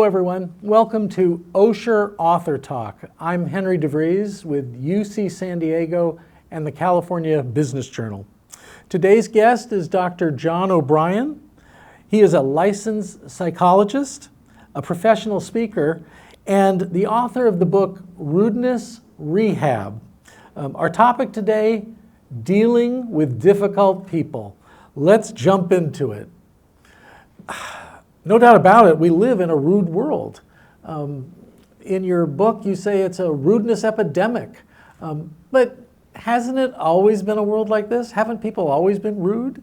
everyone. Welcome to Osher Author Talk. I'm Henry DeVries with UC San Diego and the California Business Journal. Today's guest is Dr. John O'Brien. He is a licensed psychologist, a professional speaker, and the author of the book Rudeness Rehab. Our topic today, dealing with difficult people. Let's jump into it. No doubt about it, we live in a rude world. In your book, you say it's a rudeness epidemic. But hasn't it always been a world like this? Haven't people always been rude?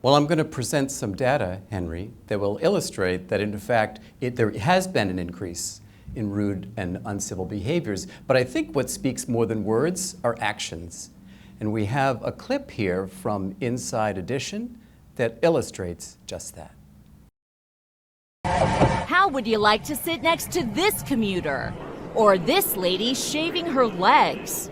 Well, I'm going to present some data, Henry, that will illustrate that, in fact, there has been an increase in rude and uncivil behaviors. But I think what speaks more than words are actions. And we have a clip here from Inside Edition that illustrates just that. How would you like to sit next to this commuter? Or this lady shaving her legs?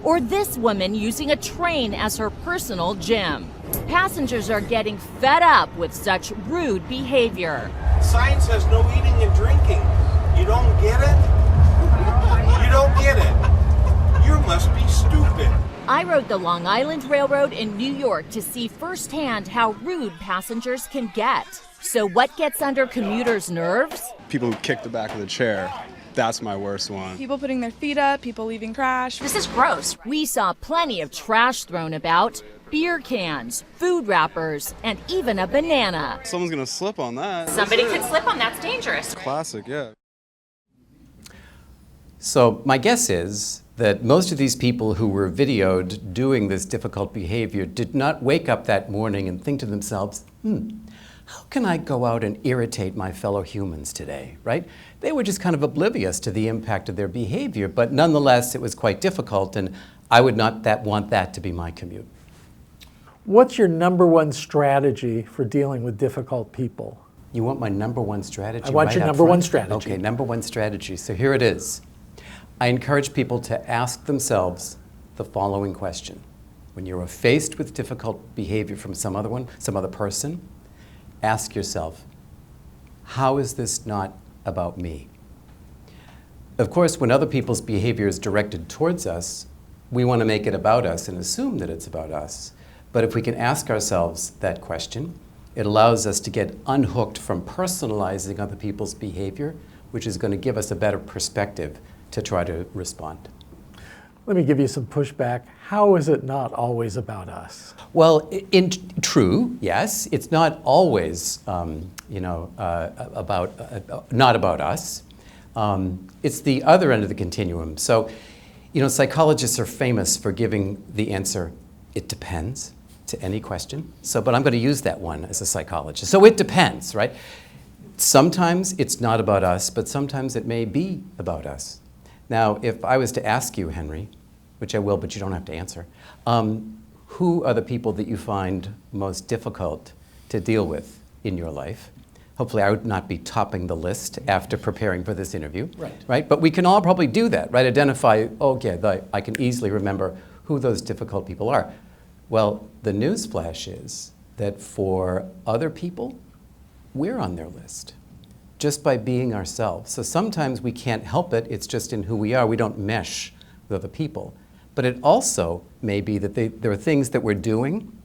Or this woman using a train as her personal gym? Passengers are getting fed up with such rude behavior. Sign says no eating and drinking. You don't get it? You don't get it. You must be stupid. I rode the Long Island Railroad in New York to see firsthand how rude passengers can get. So what gets under commuters' nerves? People who kick the back of the chair. That's my worst one. People putting their feet up, people leaving trash. This is gross. We saw plenty of trash thrown about, beer cans, food wrappers, and even a banana. Someone's gonna slip on that. Somebody could slip on, that's dangerous. Classic, yeah. So my guess is that most of these people who were videoed doing this difficult behavior did not wake up that morning and think to themselves, how can I go out and irritate my fellow humans today, right? They were just kind of oblivious to the impact of their behavior, but nonetheless, it was quite difficult, and I would not want that to be my commute. What's your number one strategy for dealing with difficult people? You want my number one strategy? I want your number one strategy. Okay, number one strategy. So here it is. I encourage people to ask themselves the following question. When you're faced with difficult behavior from some other person, ask yourself, how is this not about me? Of course, when other people's behavior is directed towards us, we want to make it about us and assume that it's about us. But if we can ask ourselves that question, it allows us to get unhooked from personalizing other people's behavior, which is going to give us a better perspective to try to respond. Let me give you some pushback. How is it not always about us? Well, true, yes. It's not always, not about us. It's the other end of the continuum. So, psychologists are famous for giving the answer, it depends, to any question. But I'm going to use that one as a psychologist. So it depends, right? Sometimes it's not about us, but sometimes it may be about us. Now, if I was to ask you, Henry, which I will, but you don't have to answer, who are the people that you find most difficult to deal with in your life? Hopefully I would not be topping the list after preparing for this interview. Right? But we can all probably do that, right? Identify, I can easily remember who those difficult people are. Well, the news flash is that for other people, we're on their list, just by being ourselves. So sometimes we can't help it, it's just in who we are. We don't mesh with other people. But it also may be that there are things that we're doing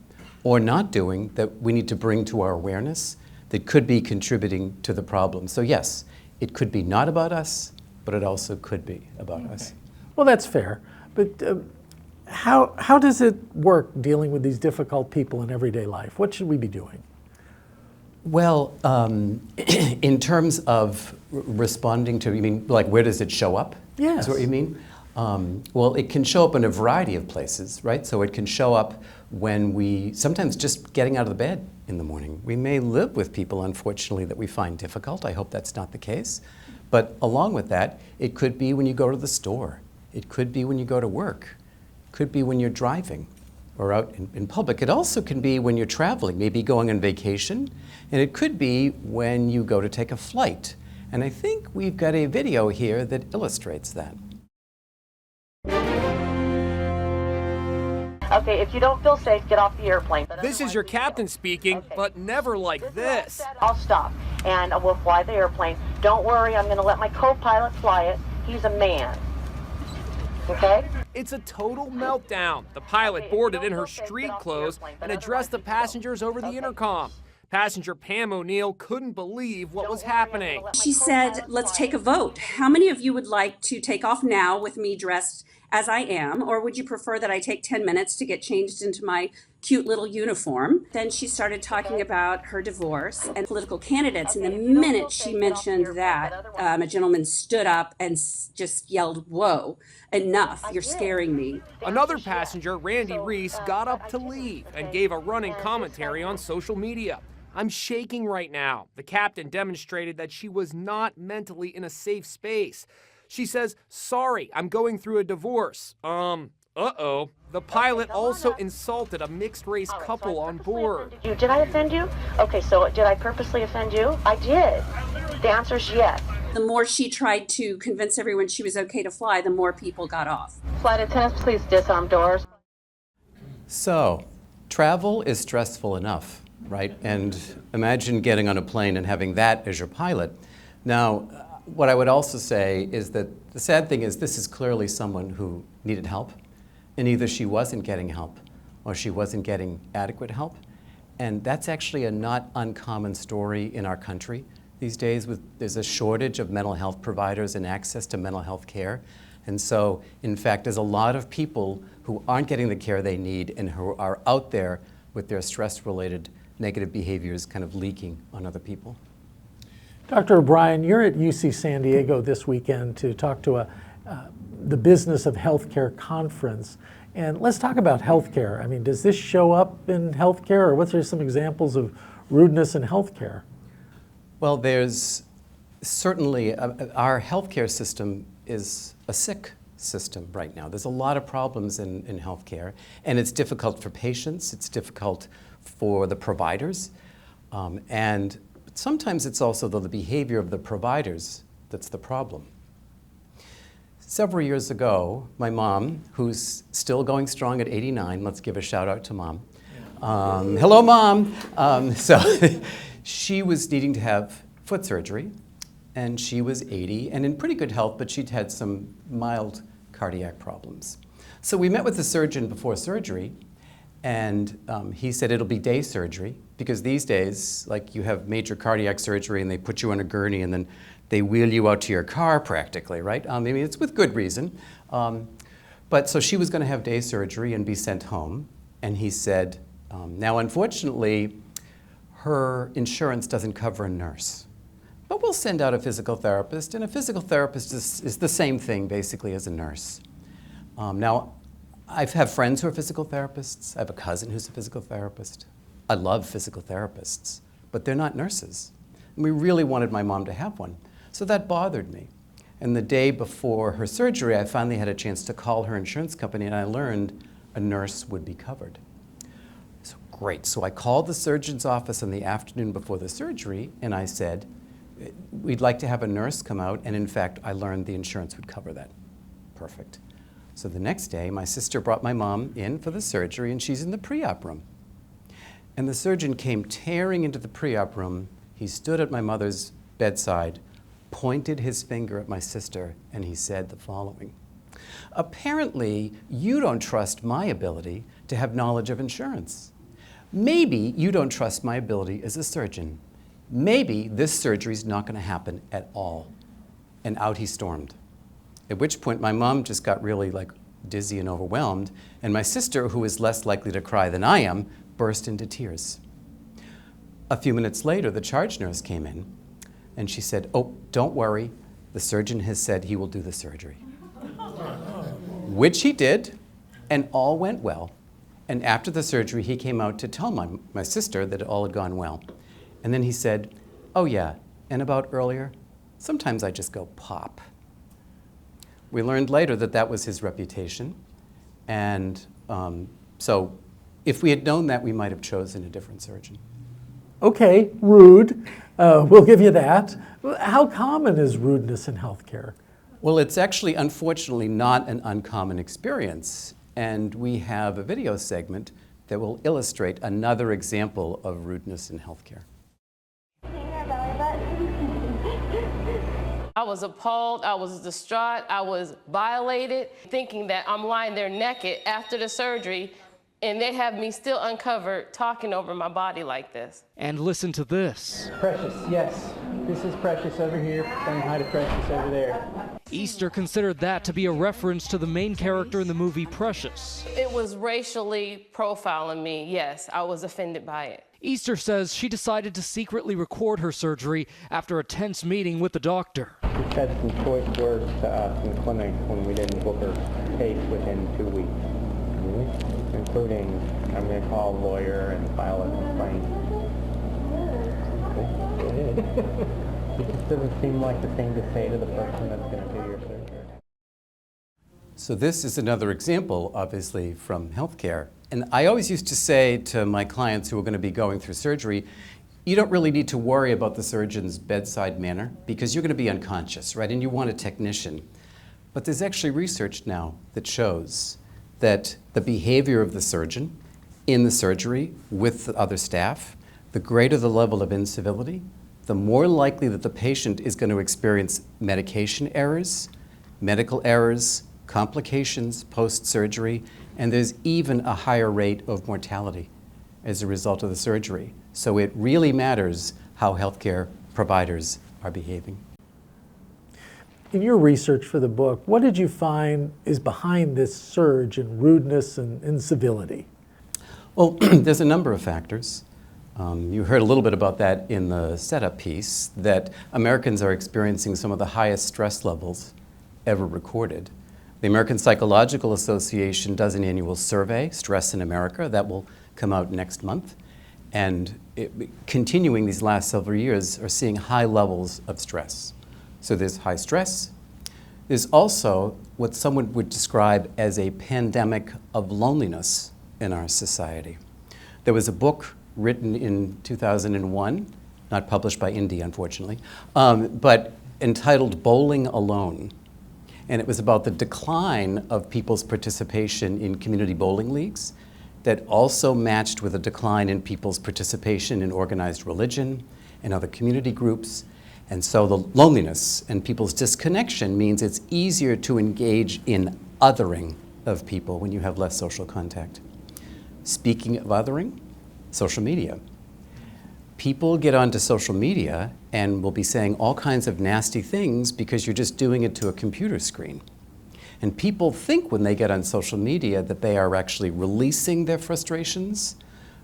or not doing that we need to bring to our awareness that could be contributing to the problem. So yes, it could be not about us, but it also could be about us. Well, that's fair. But how does it work dealing with these difficult people in everyday life? What should we be doing? Well, in terms of responding to, you mean, like, where does it show up? Yes. Is what you mean? Well, it can show up in a variety of places, right? So it can show up when sometimes just getting out of the bed in the morning. We may live with people, unfortunately, that we find difficult. I hope that's not the case. But along with that, it could be when you go to the store. It could be when you go to work. It could be when you're driving or out in public. It also can be when you're traveling, maybe going on vacation. And it could be when you go to take a flight. And I think we've got a video here that illustrates that. Okay, if you don't feel safe, get off the airplane. But This is your captain speaking, Okay. but never like this. I'll stop, and we'll fly the airplane. Don't worry, I'm going to let my co-pilot fly it. He's a man. Okay? It's a total meltdown. The pilot boarded in her street clothes and addressed the passengers over the intercom. Passenger Pam O'Neill couldn't believe what was happening. She said, let's take a vote. How many of you would like to take off now with me dressed as I am, or would you prefer that I take 10 minutes to get changed into my cute little uniform? Then she started talking about her divorce and political candidates, and the minute she mentioned that, a gentleman stood up and just yelled, "Whoa, enough, you're scaring me." Another passenger, Randy Reese, got up to leave and gave a running commentary on social media. "I'm shaking right now." The captain demonstrated that she was not mentally in a safe space. She says, "Sorry, I'm going through a divorce." Uh-oh. The pilot also insulted a mixed-race couple on board. Did I offend you? Okay, so did I purposely offend you? I did. The answer is yes. The more she tried to convince everyone she was okay to fly, the more people got off. Flight attendants, please disarm doors. So, travel is stressful enough, right? And imagine getting on a plane and having that as your pilot. Now, what I would also say is that the sad thing is this is clearly someone who needed help, and either she wasn't getting help or she wasn't getting adequate help. And that's actually a not uncommon story in our country these days. There's a shortage of mental health providers and access to mental health care. And so, in fact, there's a lot of people who aren't getting the care they need and who are out there with their stress-related negative behaviors kind of leaking on other people. Dr. O'Brien, you're at UC San Diego this weekend to talk to the Business of Healthcare conference. And let's talk about healthcare. I mean, does this show up in healthcare, or what are some examples of rudeness in healthcare? Well, there's certainly, our healthcare system is a sick system right now. There's a lot of problems in healthcare, and it's difficult for patients, it's difficult for the providers, and sometimes it's also the behavior of the providers that's the problem. Several years ago, my mom, who's still going strong at 89, let's give a shout out to Mom. Hello, Mom. She was needing to have foot surgery, and she was 80 and in pretty good health, but she'd had some mild cardiac problems. So we met with the surgeon before surgery, and he said it'll be day surgery, because these days, like, you have major cardiac surgery and they put you on a gurney and then they wheel you out to your car practically, right? I mean, it's with good reason. But so she was going to have day surgery and be sent home, and he said, now unfortunately, her insurance doesn't cover a nurse, but we'll send out a physical therapist, and a physical therapist is the same thing basically as a nurse. Now, I have friends who are physical therapists. I have a cousin who's a physical therapist. I love physical therapists, but they're not nurses. And we really wanted my mom to have one, so that bothered me. And the day before her surgery, I finally had a chance to call her insurance company, and I learned a nurse would be covered. So great. So I called the surgeon's office on the afternoon before the surgery, and I said, we'd like to have a nurse come out, and in fact, I learned the insurance would cover that. Perfect. So the next day, my sister brought my mom in for the surgery, and she's in the pre-op room. And the surgeon came tearing into the pre-op room. He stood at my mother's bedside, pointed his finger at my sister, and he said the following: apparently, you don't trust my ability to have knowledge of insurance. Maybe you don't trust my ability as a surgeon. Maybe this surgery's not going to happen at all. And out he stormed. At which point my mom just got really dizzy and overwhelmed, and my sister, who is less likely to cry than I am, burst into tears. A few minutes later, the charge nurse came in, and she said, "Oh, don't worry, the surgeon has said he will do the surgery." Which he did, and all went well. And after the surgery, he came out to tell my sister that it all had gone well. And then he said, "Oh yeah, and about earlier, sometimes I just go pop." We learned later that that was his reputation, and so if we had known that, we might have chosen a different surgeon. Okay, rude. We'll give you that. How common is rudeness in healthcare? Well, it's actually, unfortunately, not an uncommon experience. and we have a video segment that will illustrate another example of rudeness in healthcare. I was appalled, I was distraught, I was violated, thinking that I'm lying there naked after the surgery, and they have me still uncovered talking over my body like this. And listen to this. Precious, yes. This is Precious over here, saying hi to Precious over there. Easter considered that to be a reference to the main character in the movie Precious. It was racially profiling me, yes, I was offended by it. Easter says she decided to secretly record her surgery after a tense meeting with the doctor. She said some choice words to us in clinic when we didn't book her case within 2 weeks. Including, I'm going to call a lawyer and file a complaint. It just doesn't seem like the thing to say to the person that's going to do your surgery. So this is another example, obviously, from healthcare. And I always used to say to my clients who are going to be going through surgery, you don't really need to worry about the surgeon's bedside manner because you're going to be unconscious, right? And you want a technician. But there's actually research now that shows that the behavior of the surgeon in the surgery with the other staff, the greater the level of incivility, the more likely that the patient is going to experience medication errors, medical errors, complications post-surgery, and there's even a higher rate of mortality as a result of the surgery. So it really matters how healthcare providers are behaving. In your research for the book, what did you find is behind this surge in rudeness and incivility? Well, there's a number of factors. You heard a little bit about that in the setup piece, that Americans are experiencing some of the highest stress levels ever recorded. The American Psychological Association does an annual survey, Stress in America, that will come out next month. And continuing these last several years are seeing high levels of stress. So there's high stress. There's also what someone would describe as a pandemic of loneliness in our society. There was a book written in 2001, not published by Indie, unfortunately, but entitled Bowling Alone. And it was about the decline of people's participation in community bowling leagues that also matched with a decline in people's participation in organized religion and other community groups. And so the loneliness and people's disconnection means it's easier to engage in othering of people when you have less social contact. Speaking of othering, social media. People get onto social media and will be saying all kinds of nasty things because you're just doing it to a computer screen. And people think when they get on social media that they are actually releasing their frustrations,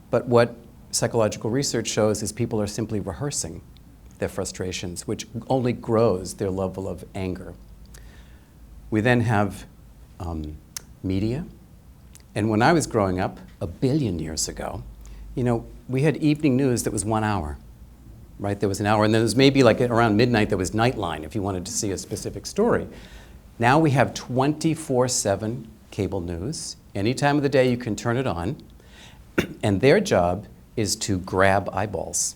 but what psychological research shows is people are simply rehearsing their frustrations, which only grows their level of anger. We then have media. And when I was growing up, 1 billion years ago, we had evening news that was 1 hour, right? There was an hour, and then there was maybe like around midnight there was Nightline if you wanted to see a specific story. Now we have 24/7 cable news. Any time of the day you can turn it on, and their job is to grab eyeballs.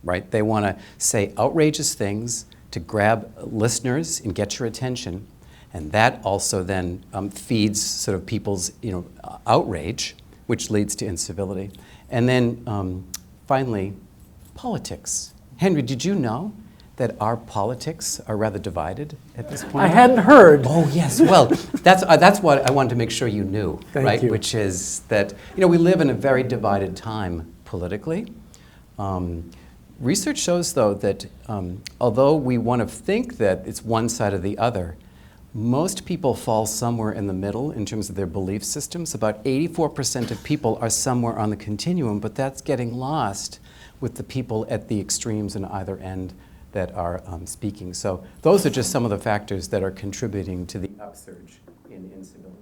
Right? They want to say outrageous things to grab listeners and get your attention, and that also then feeds sort of people's outrage, which leads to incivility. And then finally, politics. Henry, did you know that our politics are rather divided at this point? I hadn't heard. Oh yes, well, that's what I wanted to make sure you knew, Thank right? you. Which is that we live in a very divided time politically. Research shows, though, that although we want to think that it's one side or the other, most people fall somewhere in the middle in terms of their belief systems. About 84% of people are somewhere on the continuum, but that's getting lost with the people at the extremes on either end that are speaking. So those are just some of the factors that are contributing to the upsurge in incivility.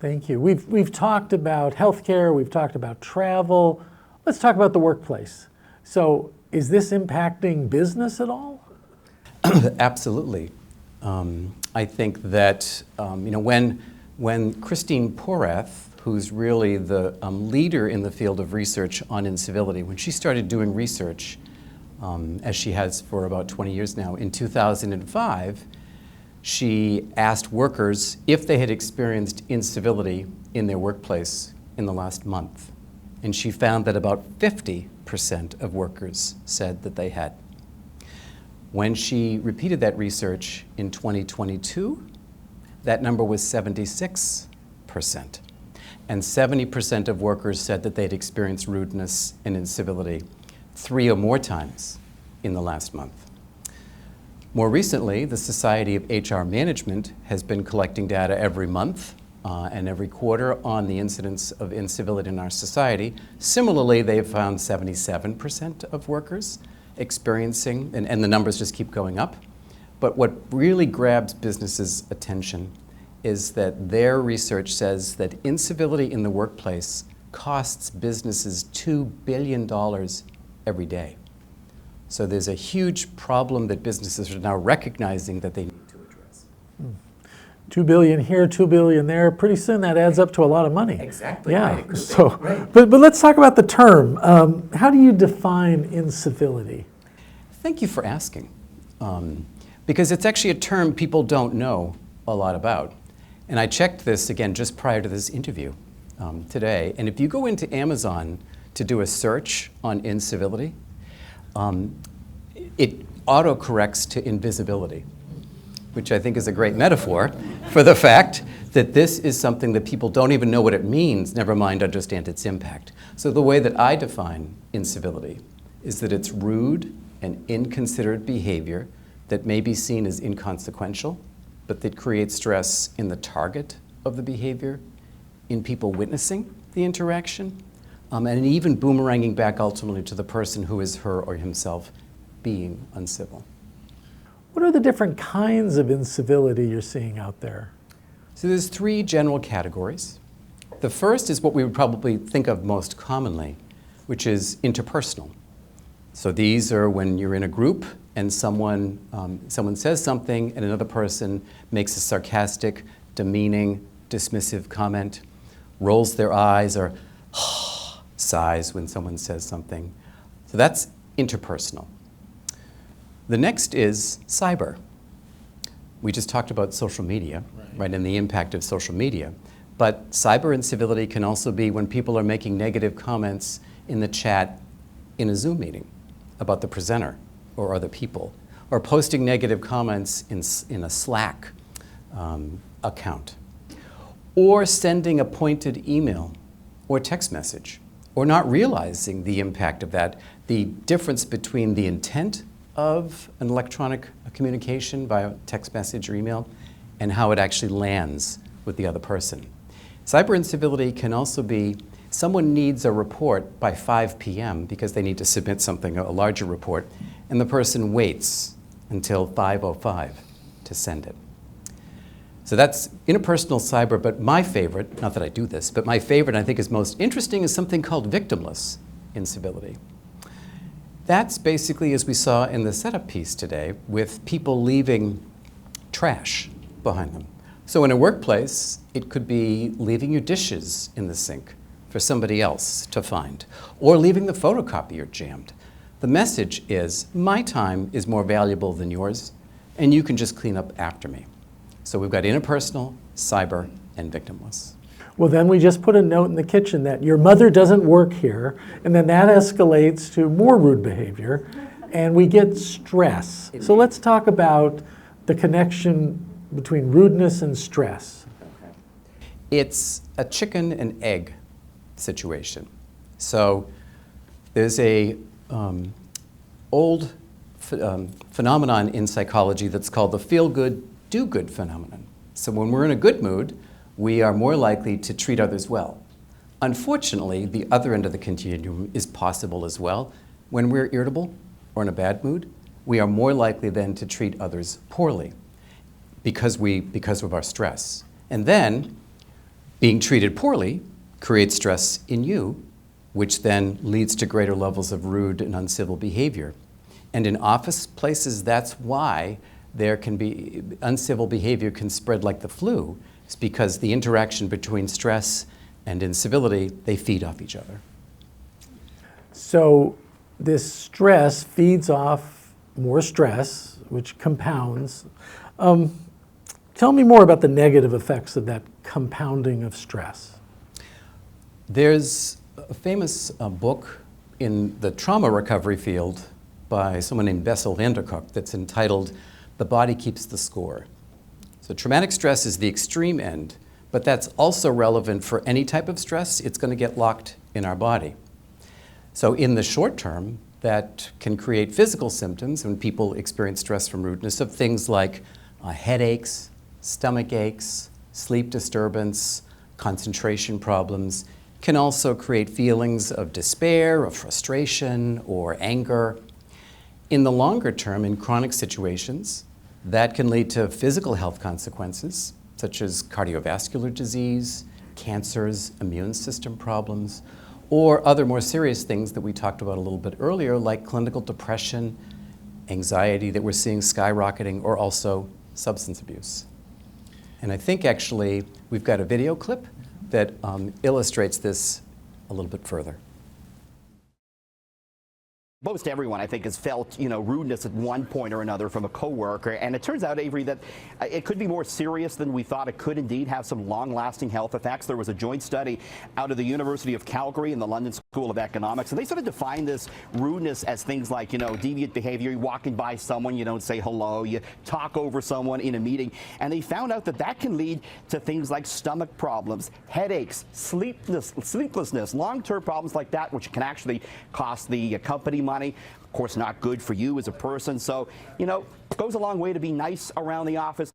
Thank you. We've talked about healthcare, we've talked about travel. Let's talk about the workplace. So is this impacting business at all? Absolutely. I think that when Christine Porath, who's really the leader in the field of research on incivility, when she started doing research, as she has for about 20 years now, in 2005, she asked workers if they had experienced incivility in their workplace in the last month. And she found that about 50% of workers said that they had. When she repeated that research in 2022, that number was 76%. And 70% of workers said that they'd experienced rudeness and incivility 3 or more times in the last month. More recently, the Society of HR Management has been collecting data every month and every quarter on the incidence of incivility in our society. Similarly, they've found 77% of workers experiencing, and the numbers just keep going up. But what really grabs businesses' attention is that their research says that incivility in the workplace costs businesses $2 billion every day. So there's a huge problem that businesses are now recognizing that they need to address. 2 billion here, 2 billion there. Pretty soon that adds up to a lot of money. Exactly. Yeah. Right. So, Right. but let's talk about the term. How do you define incivility? Thank you for asking, because it's actually a term people don't know a lot about. And I checked this again just prior to this interview today. And if you go into Amazon to do a search on incivility, it autocorrects to invisibility, which I think is a great metaphor for the fact that this is something that people don't even know what it means, never mind understand its impact. So the way that I define incivility is that it's rude and inconsiderate behavior that may be seen as inconsequential, but that creates stress in the target of the behavior, in people witnessing the interaction, and even boomeranging back ultimately to the person who is her or himself being uncivil. What are the different kinds of incivility you're seeing out there? So there's 3 general categories. The first is what we would probably think of most commonly, which is interpersonal. So these are when you're in a group and someone says something and another person makes a sarcastic, demeaning, dismissive comment, rolls their eyes or sighs when someone says something. So that's interpersonal. The next is cyber. We just talked about social media, right, and the impact of social media. But cyber incivility can also be when people are making negative comments in the chat in a Zoom meeting about the presenter or other people, or posting negative comments in a Slack account, or sending a pointed email or text message, or not realizing the impact of that, the difference between the intent of an electronic communication via text message or email and how it actually lands with the other person. Cyber incivility can also be someone needs a report by 5 p.m. because they need to submit something, a larger report, and the person waits until 5:05 to send it. So that's interpersonal cyber, but my favorite, not that I do this, but my favorite, I think is most interesting, is something called victimless incivility. That's basically, as we saw in the setup piece today, with people leaving trash behind them. So in a workplace, it could be leaving your dishes in the sink for somebody else to find, or leaving the photocopier jammed. The message is, my time is more valuable than yours, and you can just clean up after me. So we've got interpersonal, cyber, and victimless. Well, then we just put a note in the kitchen that your mother doesn't work here, and then that escalates to more rude behavior, and we get stress. So let's talk about the connection between rudeness and stress. It's a chicken and egg situation. So there's a old phenomenon in psychology that's called the feel-good, do-good phenomenon. So when we're in a good mood, we are more likely to treat others well. Unfortunately, the other end of the continuum is possible as well. When we're irritable or in a bad mood, we are more likely then to treat others poorly because of our stress. And then being treated poorly creates stress in you, which then leads to greater levels of rude and uncivil behavior. And in office places, that's why there can be uncivil behavior can spread like the flu. It's because the interaction between stress and incivility, they feed off each other. So this stress feeds off more stress, which compounds. Tell me more about the negative effects of that compounding of stress. There's a famous book in the trauma recovery field by someone named Bessel van der Kolk that's entitled "The Body Keeps the Score." So traumatic stress is the extreme end, but that's also relevant for any type of stress. It's going to get locked in our body. So in the short term, that can create physical symptoms when people experience stress from rudeness of things like headaches, stomach aches, sleep disturbance, concentration problems. Can also create feelings of despair, of frustration, or anger. In the longer term, in chronic situations, that can lead to physical health consequences, such as cardiovascular disease, cancers, immune system problems, or other more serious things that we talked about a little bit earlier, like clinical depression, anxiety that we're seeing skyrocketing, or also substance abuse. And I think actually we've got a video clip that illustrates this a little bit further. Most everyone, I think, has felt, rudeness at one point or another from a coworker, and it turns out, Avery, that it could be more serious than we thought. It could indeed have some long-lasting health effects. There was a joint study out of the University of Calgary and the London School of Economics, and they sort of defined this rudeness as things like, deviant behavior. You're walking by someone, you don't say hello, you talk over someone in a meeting, and they found out that that can lead to things like stomach problems, headaches, sleeplessness, long-term problems like that, which can actually cost the company money. Of course, not good for you as a person. So, it goes a long way to be nice around the office.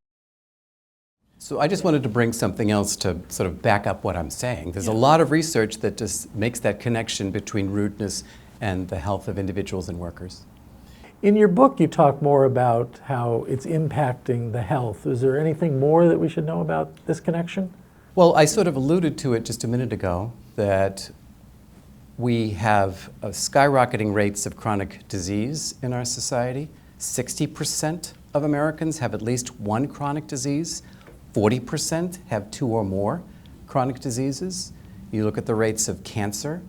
So I just wanted to bring something else to sort of back up what I'm saying. There's a lot of research that just makes that connection between rudeness and the health of individuals and workers. In your book, you talk more about how it's impacting the health. Is there anything more that we should know about this connection? Well, I sort of alluded to it just a minute ago, that we have skyrocketing rates of chronic disease in our society. 60% of Americans have at least one chronic disease. 40% have two or more chronic diseases. You look at the rates of cancer.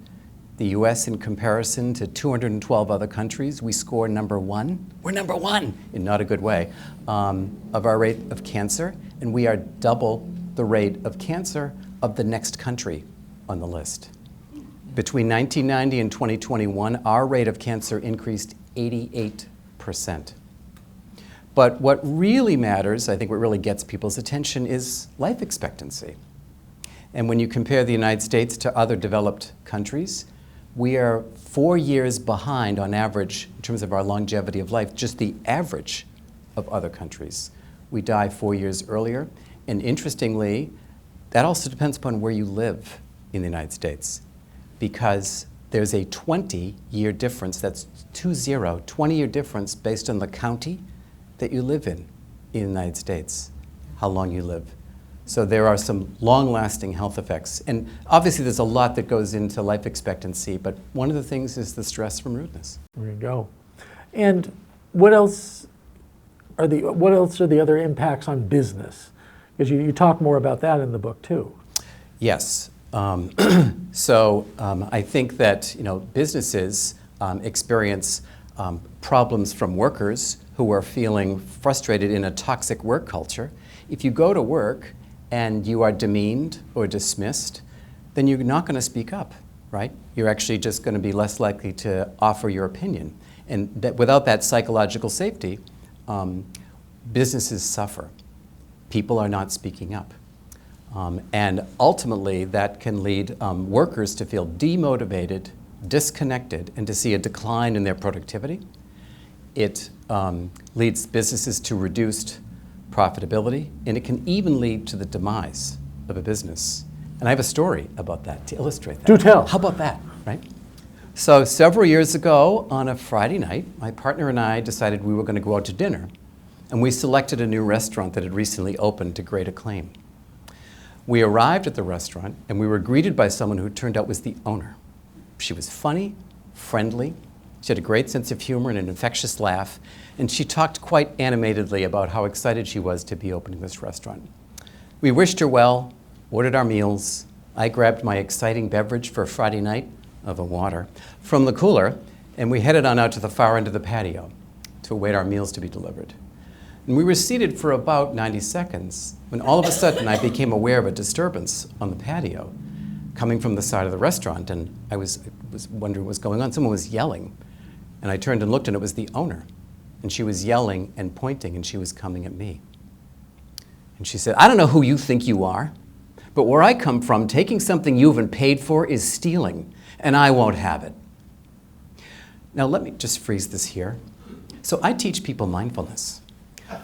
The US, in comparison to 212 other countries, we score number one. We're number one, in not a good way, of our rate of cancer. And we are double the rate of cancer of the next country on the list. Between 1990 and 2021, our rate of cancer increased 88%. But what really matters, I think what really gets people's attention, is life expectancy. And when you compare the United States to other developed countries, we are 4 years behind on average in terms of our longevity of life, just the average of other countries. We die 4 years earlier. And interestingly, that also depends upon where you live in the United States, because there's a 20-year difference, that's 20-year difference based on the county that you live in the United States, how long you live. So there are some long-lasting health effects. And obviously there's a lot that goes into life expectancy, but one of the things is the stress from rudeness. There you go. And what else are the other impacts on business? Because you talk more about that in the book too. Yes. I think that businesses experience problems from workers who are feeling frustrated in a toxic work culture. If you go to work and you are demeaned or dismissed, then you're not going to speak up, right? You're actually just going to be less likely to offer your opinion. And that without that psychological safety, businesses suffer. People are not speaking up. And ultimately, that can lead workers to feel demotivated, disconnected, and to see a decline in their productivity. It leads businesses to reduced profitability, and it can even lead to the demise of a business. And I have a story about that to illustrate that. Do tell. How about that, right? So several years ago, on a Friday night, my partner and I decided we were going to go out to dinner, and we selected a new restaurant that had recently opened to great acclaim. We arrived at the restaurant, and we were greeted by someone who turned out was the owner. She was funny, friendly, she had a great sense of humor and an infectious laugh, and she talked quite animatedly about how excited she was to be opening this restaurant. We wished her well, ordered our meals. I grabbed my exciting beverage for Friday night, of a water, from the cooler, and we headed on out to the far end of the patio to await our meals to be delivered. And we were seated for about 90 seconds when all of a sudden I became aware of a disturbance on the patio coming from the side of the restaurant, and I was wondering what was going on. Someone was yelling, and I turned and looked, and it was the owner. And she was yelling and pointing, and she was coming at me. And she said, "I don't know who you think you are, but where I come from, taking something you haven't paid for is stealing, and I won't have it." Now let me just freeze this here. So I teach people mindfulness.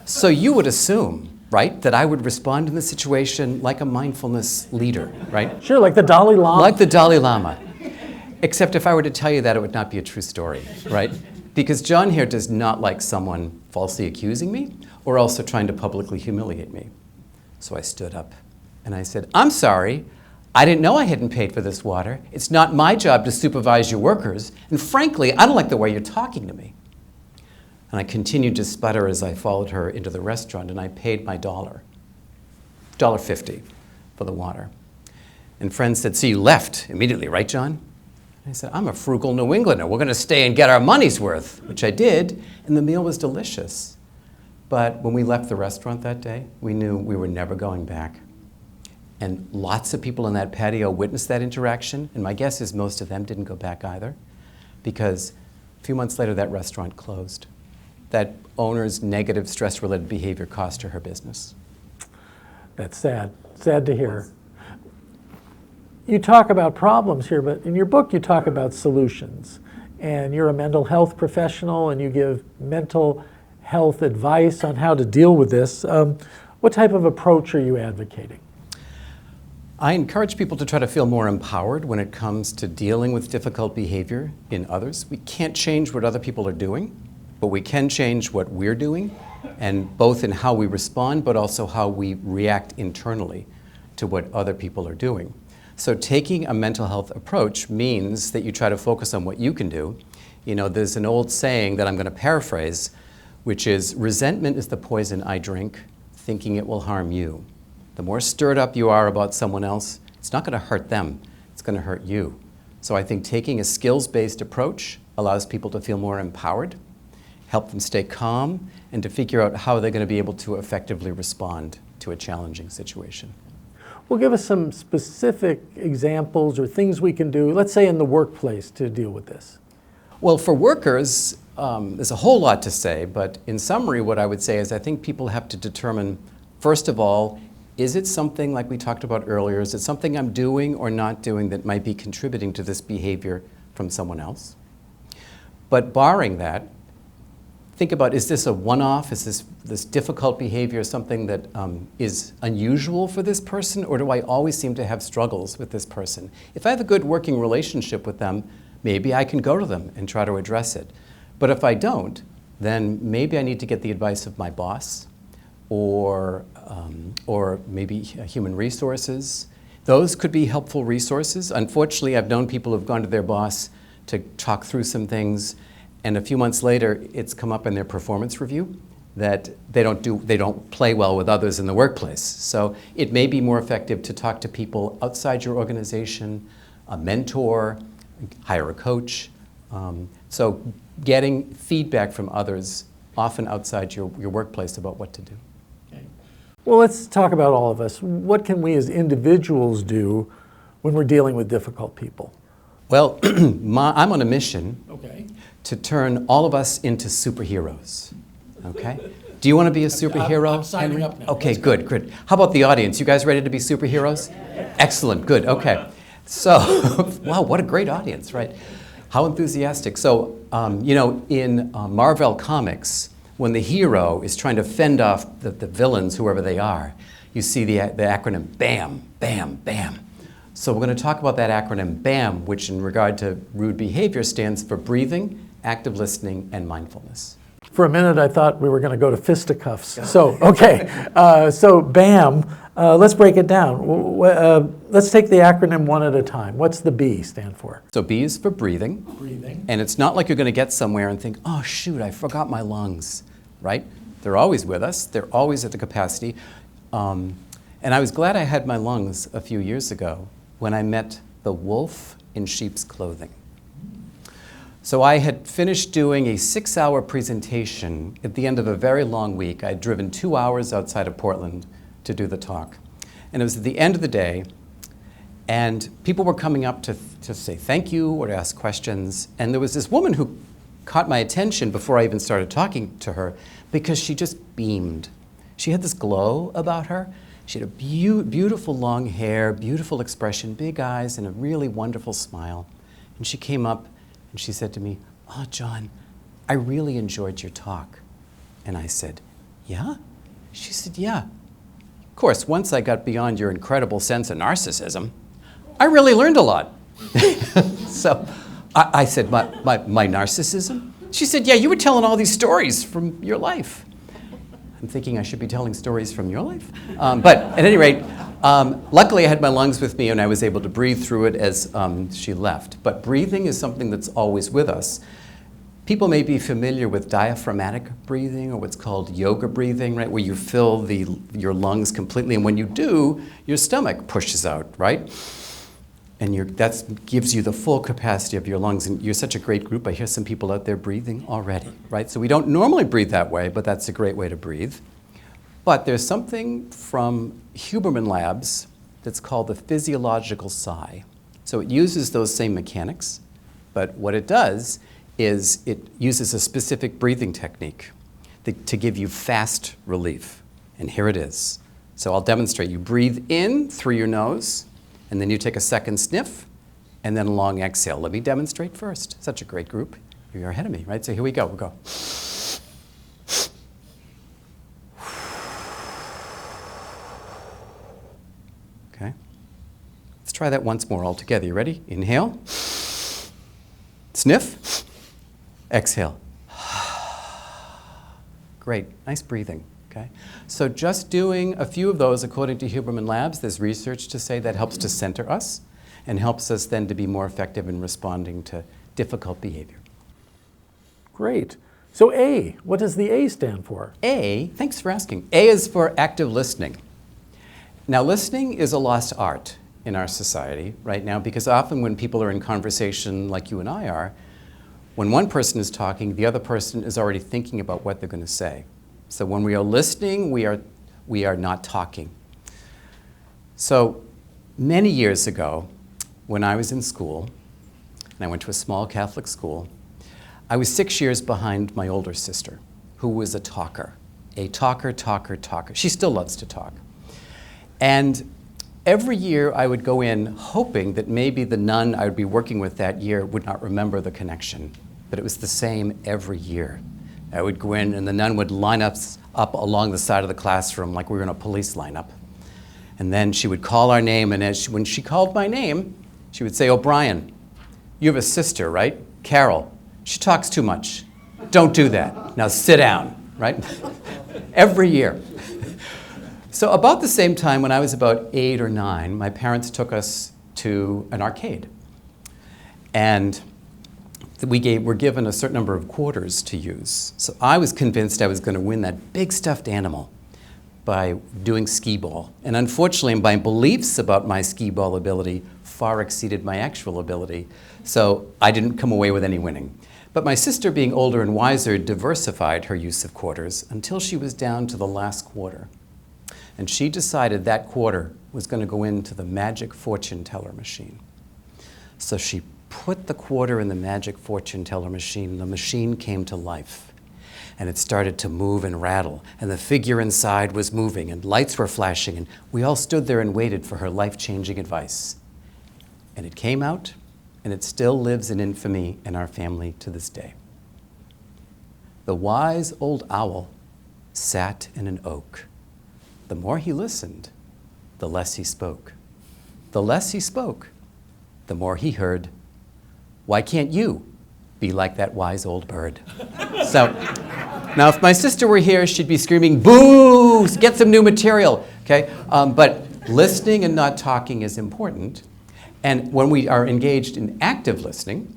So you would assume, right, that I would respond in the situation like a mindfulness leader, right? Sure, like the Dalai Lama. Like the Dalai Lama. Except if I were to tell you that, it would not be a true story, right? Because John here does not like someone falsely accusing me or also trying to publicly humiliate me. So I stood up and I said, "I'm sorry. I didn't know I hadn't paid for this water. It's not my job to supervise your workers. And frankly, I don't like the way you're talking to me." And I continued to sputter as I followed her into the restaurant, and I paid my $1.50 for the water. And friends said, "So you left immediately, right, John?" And I said, "I'm a frugal New Englander. We're going to stay and get our money's worth," which I did, and the meal was delicious. But when we left the restaurant that day, we knew we were never going back. And lots of people in that patio witnessed that interaction, and my guess is most of them didn't go back either, because a few months later that restaurant closed. That owner's negative stress-related behavior cost her business. That's sad. Sad to hear. You talk about problems here, but in your book you talk about solutions. And you're a mental health professional, and you give mental health advice on how to deal with this. What type of approach are you advocating? I encourage people to try to feel more empowered when it comes to dealing with difficult behavior in others. We can't change what other people are doing, but we can change what we're doing, and both in how we respond, but also how we react internally to what other people are doing. So taking a mental health approach means that you try to focus on what you can do. You know, there's an old saying that I'm going to paraphrase, which is, "Resentment is the poison I drink, thinking it will harm you." The more stirred up you are about someone else, it's not going to hurt them, it's going to hurt you. So I think taking a skills-based approach allows people to feel more empowered, help them stay calm, and to figure out how they're going to be able to effectively respond to a challenging situation. Well, give us some specific examples or things we can do, let's say in the workplace, to deal with this. Well, for workers, there's a whole lot to say, but in summary, what I would say is I think people have to determine, first of all, is it something like we talked about earlier, is it something I'm doing or not doing that might be contributing to this behavior from someone else? But barring that, think about, is this a one-off? Is this difficult behavior something that is unusual for this person, or do I always seem to have struggles with this person? If I have a good working relationship with them, maybe I can go to them and try to address it. But if I don't, then maybe I need to get the advice of my boss, or maybe human resources. Those could be helpful resources. Unfortunately, I've known people who've gone to their boss to talk through some things, and a few months later, it's come up in their performance review that they don't play well with others in the workplace. So it may be more effective to talk to people outside your organization, a mentor, hire a coach. So getting feedback from others, often outside your workplace, about what to do. Okay. Well, let's talk about all of us. What can we as individuals do when we're dealing with difficult people? Well, I'm on a mission Okay. to turn all of us into superheroes, okay? Do you want to be a superhero, I'm signing Henry? up now. Okay, good. How about the audience? You guys ready to be superheroes? Excellent, good, okay. So, wow, what a great audience, right? How enthusiastic. So, you know, in Marvel Comics, when the hero is trying to fend off the villains, whoever they are, you see the acronym BAM, BAM, BAM. So we're going to talk about that acronym BAM, which in regard to rude behavior stands for breathing, active listening, and mindfulness. For a minute, I thought we were going to go to fisticuffs. So, okay, so BAM, let's break it down. Let's take the acronym one at a time. What's the B stand for? So B is for breathing. Breathing. And it's not like you're going to get somewhere and think, oh shoot, I forgot my lungs, right? They're always with us. They're always at the capacity. And I was glad I had my lungs a few years ago when I met the wolf in sheep's clothing. So I had finished doing a 6-hour presentation at the end of a very long week. I'd driven 2 hours outside of Portland to do the talk. And it was at the end of the day, and people were coming up to say thank you or to ask questions. And there was this woman who caught my attention before I even started talking to her because she just beamed. She had this glow about her. She had a beautiful long hair, beautiful expression, big eyes, and a really wonderful smile. And she came up and she said to me, "Oh, John, I really enjoyed your talk." And I said, "Yeah?" She said, "Yeah. Of course, once I got beyond your incredible sense of narcissism, I really learned a lot." So I said, my narcissism? She said, "Yeah, you were telling all these stories from your life." I'm thinking I should be telling stories from your life. But at any rate, luckily I had my lungs with me and I was able to breathe through it as she left. But breathing is something that's always with us. People may be familiar with diaphragmatic breathing or what's called yoga breathing, right? Where you fill your lungs completely, and when you do, your stomach pushes out, right? And that gives you the full capacity of your lungs. And you're such a great group. I hear some people out there breathing already, right? So we don't normally breathe that way, but that's a great way to breathe. But there's something from Huberman Labs that's called the physiological sigh. So it uses those same mechanics, but what it does is it uses a specific breathing technique to give you fast relief. And here it is. So I'll demonstrate. You breathe in through your nose, and then you take a second sniff, and then a long exhale. Let me demonstrate first. Such a great group. You're ahead of me, right? So here we go. We'll go. Okay. Let's try that once more all together. You ready? Inhale. Sniff. Exhale. Great. Nice breathing. Okay. So just doing a few of those, according to Huberman Labs, there's research to say that helps to center us and helps us then to be more effective in responding to difficult behavior. Great. So A, what does the A stand for? A, thanks for asking. A is for active listening. Now, listening is a lost art in our society right now because often when people are in conversation like you and I are, when one person is talking, the other person is already thinking about what they're going to say. So when we are listening, we are not talking. So many years ago, when I was in school, and I went to a small Catholic school, I was 6 years behind my older sister, who was a talker. Talker. She still loves to talk. And every year I would go in hoping that maybe the nun I would be working with that year would not remember the connection. But it was the same every year. I would go in and the nun would line us up along the side of the classroom like we were in a police lineup. And then she would call our name, and when she called my name, she would say, "O'Brien, you have a sister, right? Carol. She talks too much. Don't do that. Now sit down," right? Every year. So about the same time, when I was about 8 or 9, my parents took us to an arcade. And we were given a certain number of quarters to use. So I was convinced I was going to win that big stuffed animal by doing skee-ball. And unfortunately, my beliefs about my skee-ball ability far exceeded my actual ability. So I didn't come away with any winning. But my sister, being older and wiser, diversified her use of quarters until she was down to the last quarter. And she decided that quarter was going to go into the magic fortune teller machine. So she put the quarter in the magic fortune teller machine, and the machine came to life. And it started to move and rattle, and the figure inside was moving, and lights were flashing, and we all stood there and waited for her life-changing advice. And it came out, and it still lives in infamy in our family to this day. The wise old owl sat in an oak. The more he listened, the less he spoke. The less he spoke, the more he heard. Why can't you be like that wise old bird? So, now if my sister were here, she'd be screaming, "Boo! Get some new material!" Okay? But listening and not talking is important. And when we are engaged in active listening,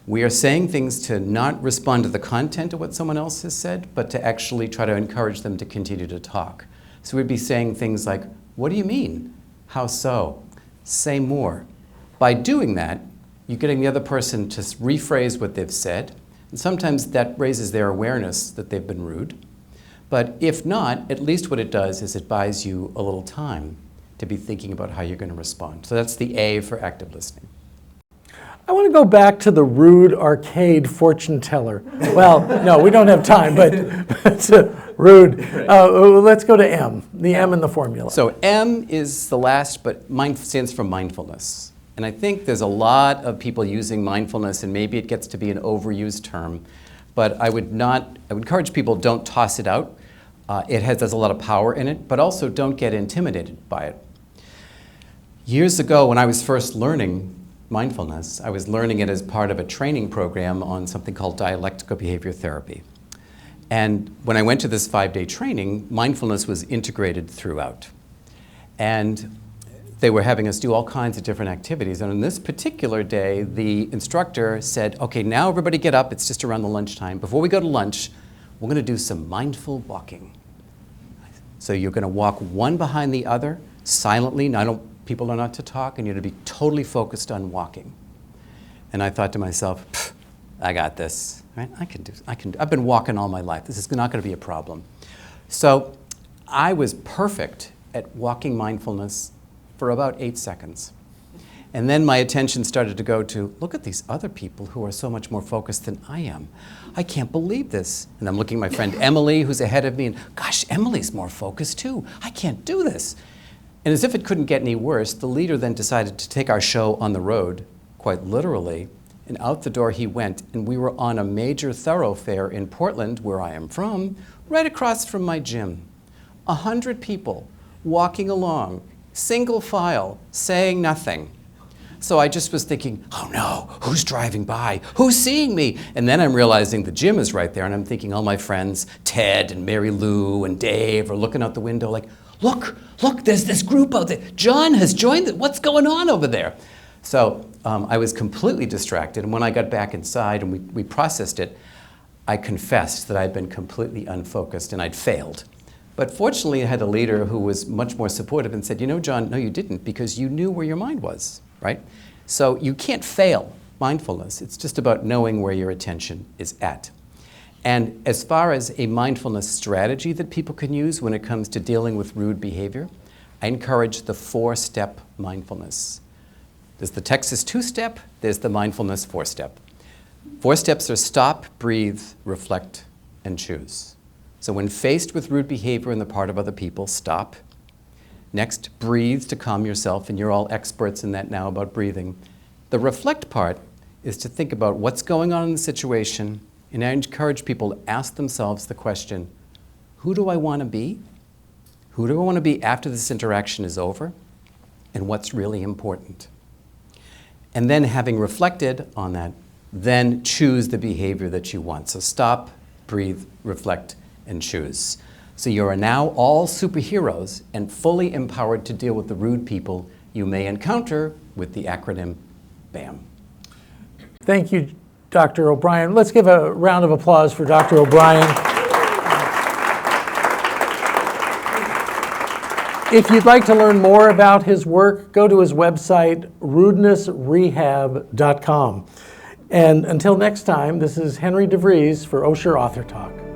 we are saying things to not respond to the content of what someone else has said, but to actually try to encourage them to continue to talk. So we'd be saying things like, "What do you mean? How so? Say more." By doing that, you're getting the other person to rephrase what they've said. And sometimes that raises their awareness that they've been rude. But if not, at least what it does is it buys you a little time to be thinking about how you're going to respond. So that's the A for active listening. I want to go back to the rude arcade fortune teller. Well, no, we don't have time, but rude. Let's go to M, the M in the formula. So M is the last, but stands for mindfulness. And I think there's a lot of people using mindfulness, and maybe it gets to be an overused term, but I would encourage people, don't toss it out. There's a lot of power in it, but also don't get intimidated by it. Years ago, when I was first learning mindfulness, I was learning it as part of a training program on something called dialectical behavior therapy. And when I went to this 5-day training, mindfulness was integrated throughout. And they were having us do all kinds of different activities. And on this particular day, the instructor said, okay, now everybody get up. It's just around the lunchtime. Before we go to lunch, we're going to do some mindful walking. So you're going to walk one behind the other silently. Now, people are not to talk, and you're to be totally focused on walking. And I thought to myself, I got this. Right? I've been walking all my life. This is not going to be a problem. So I was perfect at walking mindfulness for about 8 seconds. And then my attention started to go to, look at these other people who are so much more focused than I am. I can't believe this. And I'm looking at my friend Emily, who's ahead of me, and gosh, Emily's more focused too. I can't do this. And as if it couldn't get any worse, the leader then decided to take our show on the road, quite literally, and out the door he went, and we were on a major thoroughfare in Portland, where I am from, right across from my gym. 100 people walking along, single file, saying nothing. So I just was thinking, oh no, who's driving by? Who's seeing me? And then I'm realizing the gym is right there, and I'm thinking all my friends, Ted and Mary Lou and Dave, are looking out the window like, look, there's this group out there. John has joined it. What's going on over there? So I was completely distracted, and when I got back inside and we processed it, I confessed that I'd been completely unfocused and I'd failed. But fortunately, I had a leader who was much more supportive and said, you know, John, no, you didn't, because you knew where your mind was, right? So you can't fail mindfulness. It's just about knowing where your attention is at. And as far as a mindfulness strategy that people can use when it comes to dealing with rude behavior, I encourage the 4-step mindfulness. There's the Texas 2-step, there's the mindfulness 4-step. 4 steps are stop, breathe, reflect, and choose. So when faced with rude behavior on the part of other people, stop. Next, breathe to calm yourself, and you're all experts in that now about breathing. The reflect part is to think about what's going on in the situation, and I encourage people to ask themselves the question, who do I want to be? Who do I want to be after this interaction is over? And what's really important? And then having reflected on that, then choose the behavior that you want. So stop, breathe, reflect, and choose. So you are now all superheroes and fully empowered to deal with the rude people you may encounter with the acronym BAM. Thank you, Dr. O'Brien. Let's give a round of applause for Dr. O'Brien. If you'd like to learn more about his work, go to his website, rudenessrehab.com. And until next time, this is Henry DeVries for Osher Author Talk.